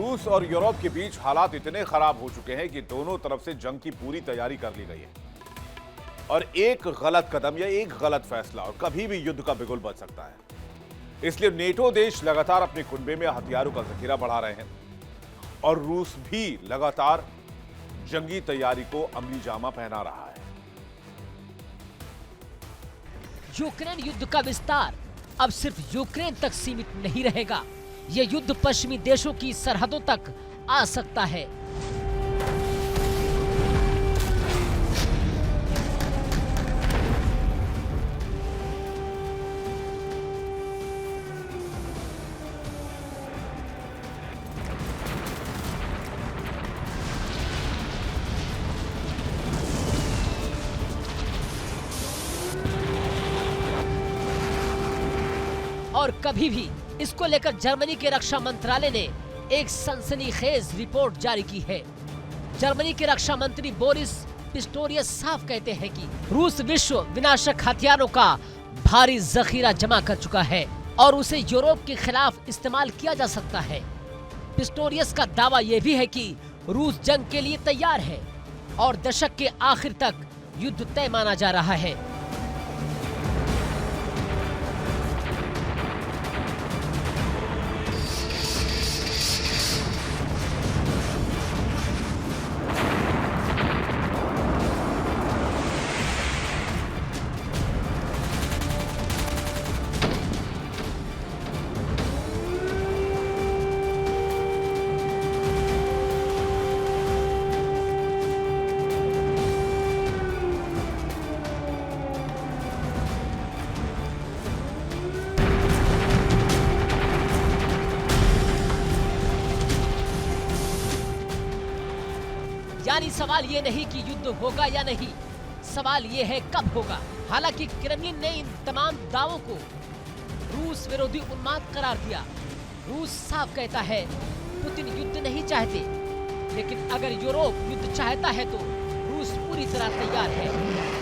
रूस और यूरोप के बीच हालात इतने खराब हो चुके हैं कि दोनों तरफ से जंग की पूरी तैयारी कर ली गई है और एक गलत कदम या एक गलत फैसला और कभी भी युद्ध का बिगुल बच सकता है। इसलिए नेटो देश लगातार अपने कुनबे में हथियारों का जखीरा बढ़ा रहे हैं और रूस भी लगातार जंगी तैयारी को अमली जामा पहना रहा है। यूक्रेन युद्ध का विस्तार अब सिर्फ यूक्रेन तक सीमित नहीं रहेगा। यह युद्ध पश्चिमी देशों की सरहदों तक आ सकता है। और कभी भी इसको लेकर जर्मनी के रक्षा मंत्रालय ने एक सनसनीखेज रिपोर्ट जारी की है। जर्मनी के रक्षा मंत्री बोरिस पिस्टोरियस साफ कहते हैं कि रूस विश्व विनाशक हथियारों का भारी जखीरा जमा कर चुका है और उसे यूरोप के खिलाफ इस्तेमाल किया जा सकता है। पिस्टोरियस का दावा यह भी है कि रूस जंग के लिए तैयार है और दशक के आखिर तक युद्ध तय माना जा रहा है। यानी सवाल ये नहीं कि युद्ध होगा या नहीं, सवाल ये है कब होगा। हालांकि क्रेमलिन ने इन तमाम दावों को रूस विरोधी उन्माद करार दिया। रूस साफ कहता है पुतिन युद्ध नहीं चाहते, लेकिन अगर यूरोप युद्ध चाहता है तो रूस पूरी तरह तैयार है।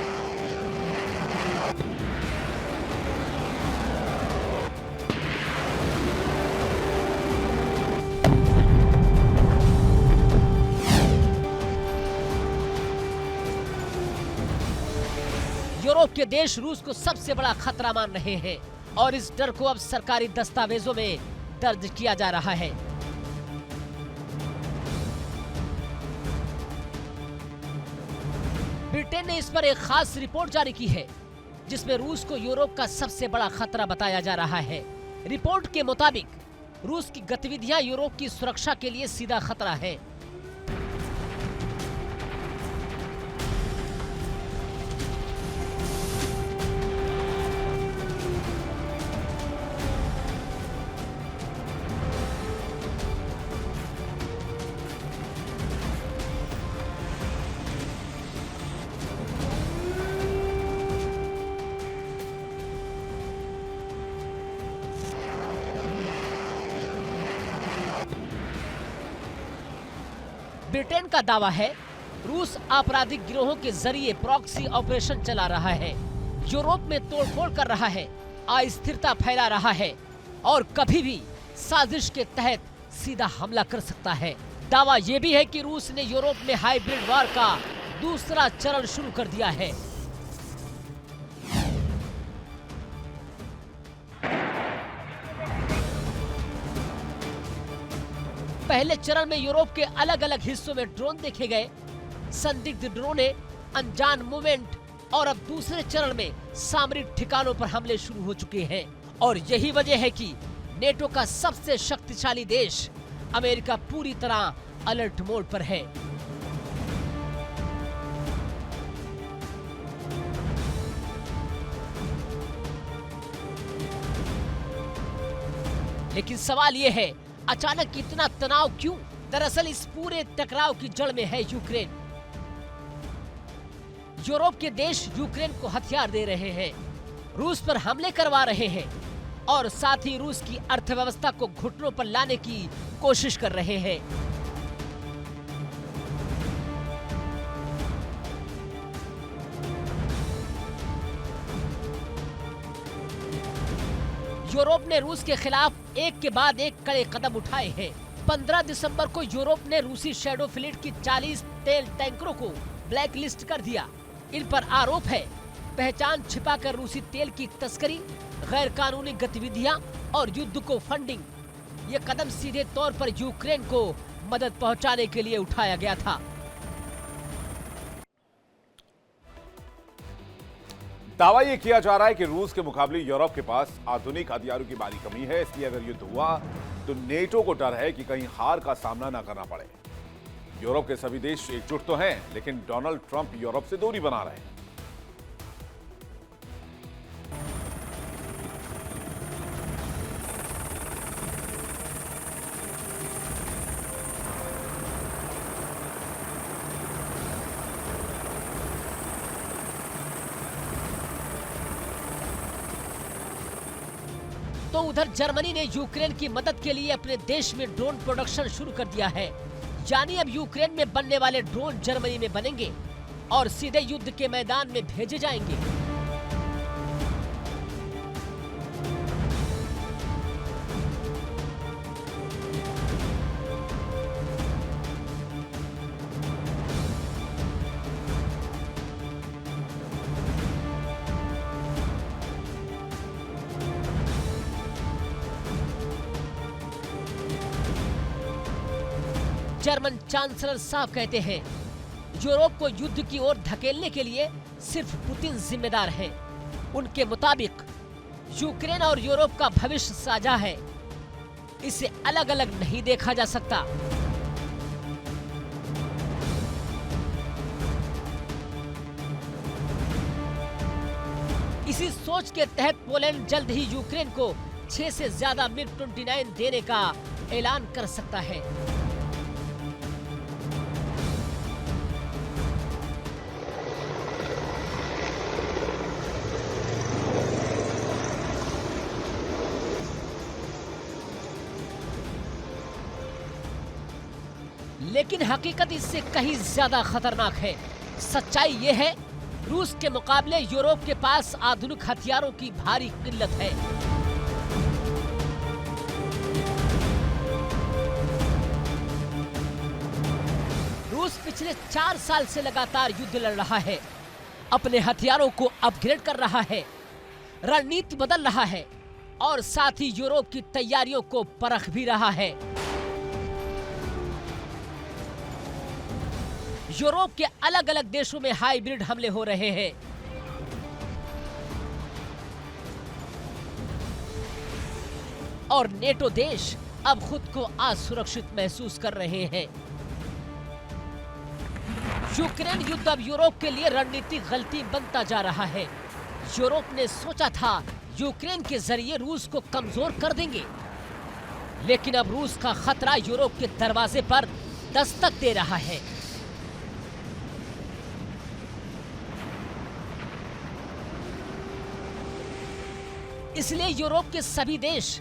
यूरोप के देश रूस को सबसे बड़ा खतरा मान रहे हैं और इस डर को अब सरकारी दस्तावेजों में दर्ज किया जा रहा है। ब्रिटेन ने इस पर एक खास रिपोर्ट जारी की है जिसमें रूस को यूरोप का सबसे बड़ा खतरा बताया जा रहा है। रिपोर्ट के मुताबिक रूस की गतिविधियां यूरोप की सुरक्षा के लिए सीधा खतरा है। ब्रिटेन का दावा है रूस आपराधिक गिरोहों के जरिए प्रॉक्सी ऑपरेशन चला रहा है, यूरोप में तोड़फोड़ कर रहा है, अस्थिरता फैला रहा है और कभी भी साजिश के तहत सीधा हमला कर सकता है। दावा यह भी है कि रूस ने यूरोप में हाइब्रिड वार का दूसरा चरण शुरू कर दिया है। पहले चरण में यूरोप के अलग अलग हिस्सों में ड्रोन देखे गए, संदिग्ध ड्रोने, अनजान मूवमेंट और अब दूसरे चरण में सामरिक ठिकानों पर हमले शुरू हो चुके हैं। और यही वजह है कि नेटो का सबसे शक्तिशाली देश अमेरिका पूरी तरह अलर्ट मोड पर है। लेकिन सवाल यह है अचानक इतना तनाव क्यों? दरअसल इस पूरे टकराव की जड़ में है यूक्रेन। यूरोप के देश यूक्रेन को हथियार दे रहे हैं, रूस पर हमले करवा रहे हैं और साथ ही रूस की अर्थव्यवस्था को घुटनों पर लाने की कोशिश कर रहे हैं। यूरोप ने रूस के खिलाफ एक के बाद एक कड़े कदम उठाए हैं 15 दिसंबर को यूरोप ने रूसी शैडो फ्लीट की 40 तेल टैंकरों को ब्लैक लिस्ट कर दिया। इन पर आरोप है पहचान छिपाकर रूसी तेल की तस्करी, गैर कानूनी गतिविधियां और युद्ध को फंडिंग। ये कदम सीधे तौर पर यूक्रेन को मदद पहुंचाने के लिए उठाया गया था। दावा यह किया जा रहा है कि रूस के मुकाबले यूरोप के पास आधुनिक हथियारों की भारी कमी है, इसलिए अगर युद्ध हुआ तो नेटो को डर है कि कहीं हार का सामना न करना पड़े। यूरोप के सभी देश एकजुट तो हैं, लेकिन डोनाल्ड ट्रंप यूरोप से दूरी बना रहे हैं। तो उधर जर्मनी ने यूक्रेन की मदद के लिए अपने देश में ड्रोन प्रोडक्शन शुरू कर दिया है। यानी अब यूक्रेन में बनने वाले ड्रोन जर्मनी में बनेंगे और सीधे युद्ध के मैदान में भेजे जाएंगे। जर्मन चांसलर साफ कहते हैं यूरोप को युद्ध की ओर धकेलने के लिए सिर्फ पुतिन जिम्मेदार है। उनके मुताबिक यूक्रेन और यूरोप का भविष्य साझा है, इसे अलग अलग नहीं देखा जा सकता। इसी सोच के तहत पोलैंड जल्द ही यूक्रेन को 6 से ज्यादा MiG-29 देने का ऐलान कर सकता है। लेकिन हकीकत इससे कहीं ज्यादा खतरनाक है। सच्चाई ये है, रूस के मुकाबले यूरोप के पास आधुनिक हथियारों की भारी किल्लत है। रूस पिछले 4 साल से लगातार युद्ध लड़ रहा है, अपने हथियारों को अपग्रेड कर रहा है, रणनीति बदल रहा है और साथ ही यूरोप की तैयारियों को परख भी रहा है। यूरोप के अलग अलग देशों में हाइब्रिड हमले हो रहे हैं। और नेटो देश अब खुद को असुरक्षित महसूस कर रहे हैं। यूक्रेन युद्ध अब यूरोप के लिए रणनीतिक गलती बनता जा रहा है। यूरोप ने सोचा था यूक्रेन के जरिए रूस को कमजोर कर देंगे, लेकिन अब रूस का खतरा यूरोप के दरवाजे पर दस्तक दे रहा है। इसलिए यूरोप के सभी देश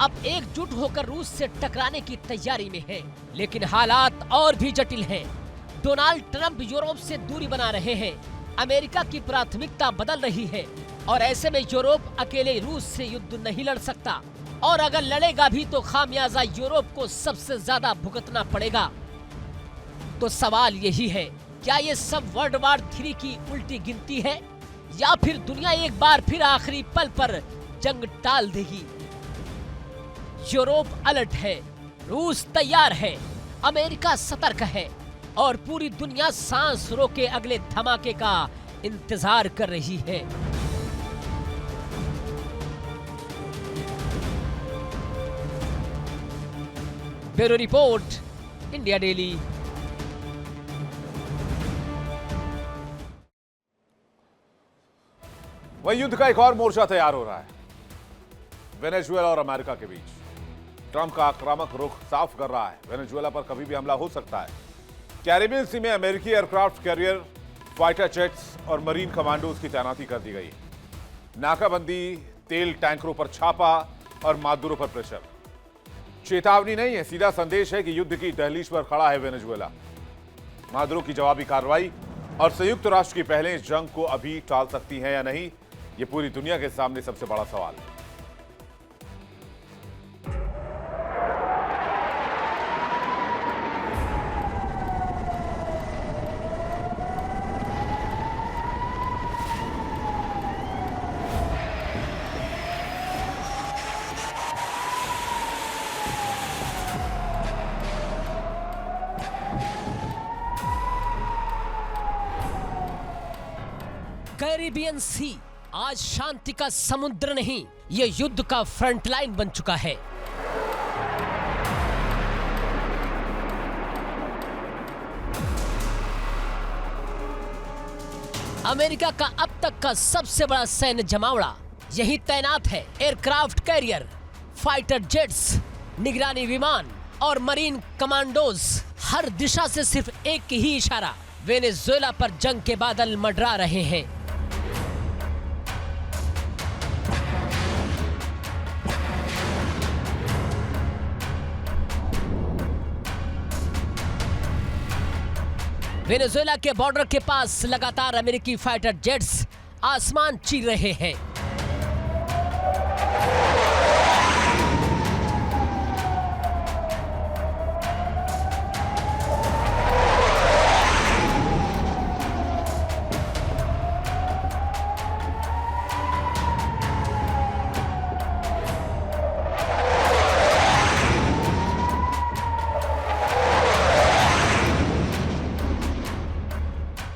अब एकजुट होकर रूस से टकराने की तैयारी में हैं। लेकिन हालात और भी जटिल हैं। डोनाल्ड ट्रंप यूरोप से दूरी बना रहे हैं, अमेरिका की प्राथमिकता बदल रही है और ऐसे में यूरोप अकेले रूस से युद्ध नहीं लड़ सकता, और अगर लड़ेगा भी तो खामियाजा यूरोप को सबसे ज्यादा भुगतना पड़ेगा। तो सवाल यही है, क्या ये सब वर्ल्ड वॉर 3 की उल्टी गिनती है या फिर दुनिया एक बार फिर आखिरी पल पर जंग टाल देगी? यूरोप अलर्ट है, रूस तैयार है, अमेरिका सतर्क है और पूरी दुनिया सांस रोके अगले धमाके का इंतजार कर रही है। Bureau report, India daily. वही युद्ध का एक और मोर्चा तैयार हो रहा है वेनेजुएला और अमेरिका के बीच। ट्रंप का आक्रामक रुख साफ कर रहा है, वेनेजुएला पर कभी भी हमला हो सकता है। कैरिबियन सी में अमेरिकी एयरक्राफ्ट कैरियर, फाइटर जेट्स और मरीन कमांडोज की तैनाती कर दी गई है। नाकाबंदी, तेल टैंकरों पर छापा और मादुरो पर प्रेशर। चेतावनी नहीं है, सीधा संदेश है कि युद्ध की दहलीज पर खड़ा है वेनेजुएला। मादुरो की जवाबी कार्रवाई और संयुक्त राष्ट्र की पहले इस जंग को अभी टाल सकती है या नहीं, ये पूरी दुनिया के सामने सबसे बड़ा सवाल है। कैरिबियन सी आज शांति का समुद्र नहीं, ये युद्ध का फ्रंट लाइन बन चुका है। अमेरिका का अब तक का सबसे बड़ा सैन्य जमावड़ा यही तैनात है। एयरक्राफ्ट कैरियर, फाइटर जेट्स, निगरानी विमान और मरीन कमांडोज, हर दिशा से सिर्फ एक ही इशारा, वेनेजुएला पर जंग के बादल मंडरा रहे हैं। वेनेजुएला के बॉर्डर के पास लगातार अमेरिकी फाइटर जेट्स आसमान चीर रहे हैं।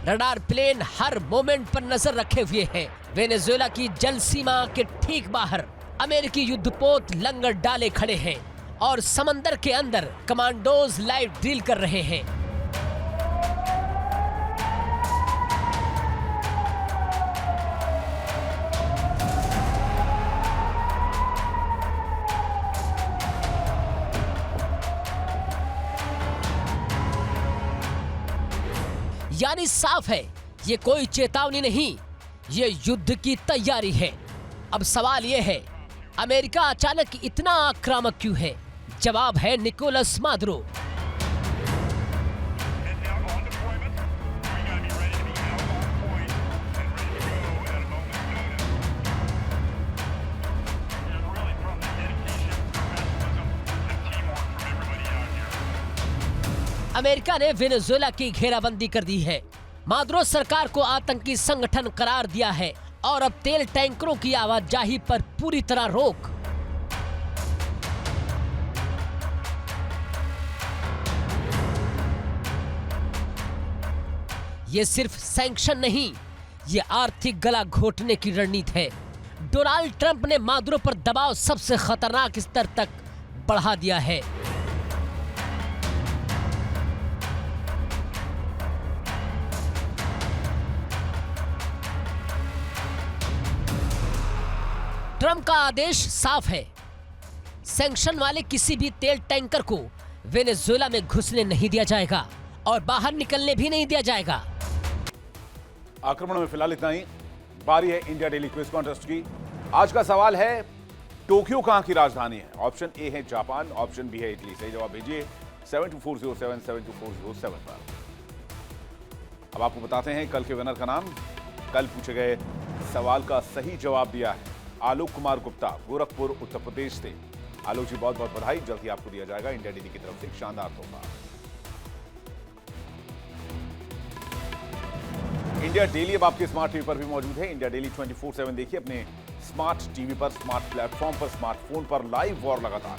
रडार प्लेन हर मोमेंट पर नजर रखे हुए हैं। वेनेजुएला की जल सीमा के ठीक बाहर अमेरिकी युद्धपोत लंगर डाले खड़े हैं और समंदर के अंदर कमांडोज लाइव ड्रिल कर रहे हैं। यानी साफ है, ये कोई चेतावनी नहीं, ये युद्ध की तैयारी है। अब सवाल ये है, अमेरिका अचानक इतना आक्रामक क्यों है? जवाब है निकोलस मादुरो। अमेरिका ने वेनेजुएला की घेराबंदी कर दी है। मादुरो सरकार को आतंकी संगठन करार दिया है और अब तेल टैंकरों की आवाजाही पर पूरी तरह रोक। ये सिर्फ सैंक्शन नहीं, ये आर्थिक गला घोटने की रणनीति है। डोनाल्ड ट्रंप ने मादुरो पर दबाव सबसे खतरनाक स्तर तक बढ़ा दिया है। ट्रंप का आदेश साफ है, सैंक्शन वाले किसी भी तेल टैंकर को वेनेजुएला में घुसने नहीं दिया जाएगा और बाहर निकलने भी नहीं दिया जाएगा। आक्रमण में फिलहाल इतना ही। बारी है इंडिया डेली क्विज कॉन्टेस्ट की। आज का सवाल है, टोक्यो कहां की राजधानी है? ऑप्शन ए है जापान, ऑप्शन बी है इटली। सही जवाब भेजिए 724077 724077 पर। अब आपको बताते हैं कल के विनर का नाम। कल पूछे गए सवाल का सही जवाब दिया है आलोक कुमार गुप्ता, गोरखपुर उत्तर प्रदेश से। आलोक जी बहुत बहुत बधाई। जल्द ही आपको दिया जाएगा इंडिया डेली की तरफ से एक शानदार तोहफा। इंडिया डेली अब आपके स्मार्ट टीवी पर भी मौजूद है। इंडिया डेली 24/7 देखिए अपने स्मार्ट टीवी पर, स्मार्ट प्लेटफॉर्म पर, स्मार्टफोन पर लाइव और लगातार।